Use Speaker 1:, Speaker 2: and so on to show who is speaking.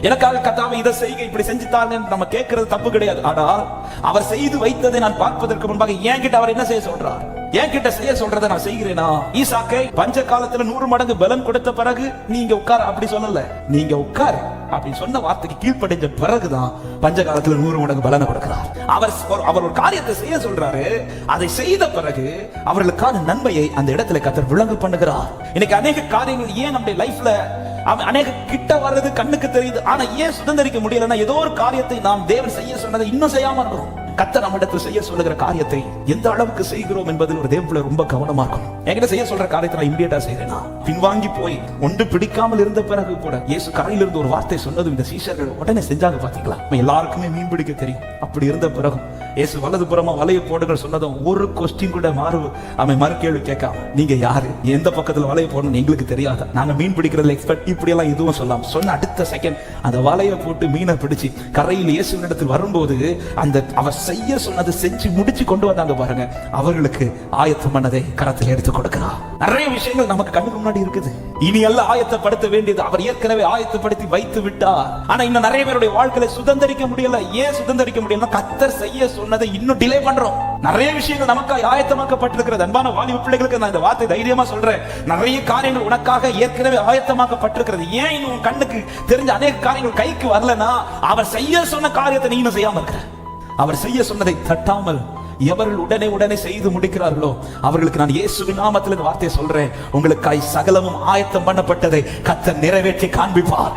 Speaker 1: எனக்காக கர்த்தாவே இதை செய்க, இப்படி செஞ்சுத்தாங்க நம்ம கேட்கறது தப்பு கிடையாது. ஆனால் அவர் செய்து வைத்ததை நான் பார்ப்பதற்கு முன்பாக என்கிட்ட அவர் என்ன செய்ய சொல்றார், என்கிட்ட செய்ய சொல்றதை நான் செய்கிறேனா? ஈசாக்கை பஞ்ச காலத்துல 100 மடங்கு பலன் கொடுத்த பிறகு நீங்க உட்கார் அப்படி சொல்லல, நீங்க உட்கார் அப்படி சொன்ன வார்த்தைக்கு கீழ்ப்படைஞ்ச பிறகுதான் பஞ்ச காலத்துல 100 மடங்கு பலனை கொடுக்கிறார். அவர் ஒரு காரியத்தை செய்ய சொல்றாரு, அதை செய்த பிறகு அவர்களுக்கான நன்மையை அந்த இடத்துல கர்த்தர் விளங்கு பண்ணுகிறார். இன்னைக்கு அநேக காரியங்கள் ஏன் நம்முடைய லைஃப்ல அநேக கிட்ட வர்றது கண்ணுக்கு தெரியுது, ஆனா ஏன் சுதந்திரிக்க முடியலன்னா ஏதோ ஒரு காரியத்தை நாம் தேவன் செய்ய சொன்னதை இன்னும் செய்யாம இருக்கிறோம். கர்த்தர் நம்மிடத்தில் செய்ய சொல்லுகிற காரியத்தை எந்த அளவுக்கு செய்கிறோம் என்பதில் ஒரு தேவன் ரொம்ப கவனமா இருக்கணும். என்கிட்ட செய்ய சொல்ற காரியத்தை நான் இமிடியேட்டா செய்யறேனா, பின்வாங்கி போய் ஒன்று பிடிக்காமல் இருந்த பிறகு கூட இயேசு கரையில இருந்து ஒரு வார்த்தை சொன்னது இந்த சீஷர்கள் உடனே செஞ்சாங்க. பாத்தீங்களா? எல்லாருக்குமே மீன் பிடிக்க தெரியும். அப்படி இருந்த பிறகு இயேசு வலது புறமா வலைய போடுங்கள் சொன்னதும் ஒரு கொஸ்டின் கூட அவன் மறுகேள்வி கேட்காம, நீங்க யாரு, எந்த பக்கத்துல வலைய போடணும் எங்களுக்கு தெரியாத, நாங்க மீன் பிடிக்கிறதுல எக்ஸ்பர்ட், இப்படி எல்லாம் எதுவும் சொல்லாம சொன்ன அடுத்த செகண்ட் அந்த வலைய போட்டு மீனை பிடிச்சு கரையில் இயேசுவினிடத்தில் வரும்போது அந்த அவர் செய்ய சொன்னது செஞ்சு முடிச்சு கொண்டு வந்தாங்க பாருங்க. அவர்களுக்கு ஆயத்தமானதை கரத்தில் எடுத்து கொடுக்கிறார். நிறைய விஷயங்கள் நமக்கு கண்ணுக்கு முன்னாடி இருக்குது. இனி எல்லாம் ஆயத்தப்படுத்த வேண்டியது அவர் ஏற்கனவே ஆயத்தப்படுத்தி வைத்து விட்டார். ஆனா இன்னும் நிறைய பேருடைய வாழ்க்கையில சுதந்திரிக்க முடியல. ஏன் சுதந்திரிக்க முடியல? கர்த்தர் செய்ய சொன்னதை இன்னும் டிலே பண்றோம். நிறைய விஷயங்கள் நமக்கு ஆயத்தமாக்கப்பட்டிருக்கிறது. அன்பான வாலிப பிள்ளைகளுக்கு நான் இந்த வார்த்தை தைரியமா சொல்றேன். நிறைய காரியங்கள் உனக்காக ஏற்கனவே ஆயத்தமாக்கப்பட்டிருக்கிறது. ஏன் இன்னும் கண்ணுக்கு தெரிஞ்ச அநேக காரியங்கள் கைக்கு வரலனா, அவர் செய்ய சொன்ன காரியத்தை நீ இன்னும் செய்யாம இருக்கிற. அவர் செய்ய சொன்னதை தட்டாமல் எவர்கள் உடனே செய்து முடிக்கிறார்களோ அவர்களுக்கு நான் இயேசுவின் நாமத்தில் இந்த வார்த்தையை சொல்றேன், உங்களுக்காய் சகலமும் ஆயத்தம் பண்ணப்பட்டதை கர்த்தர் நிறைவேற்றி காண்பிப்பார்.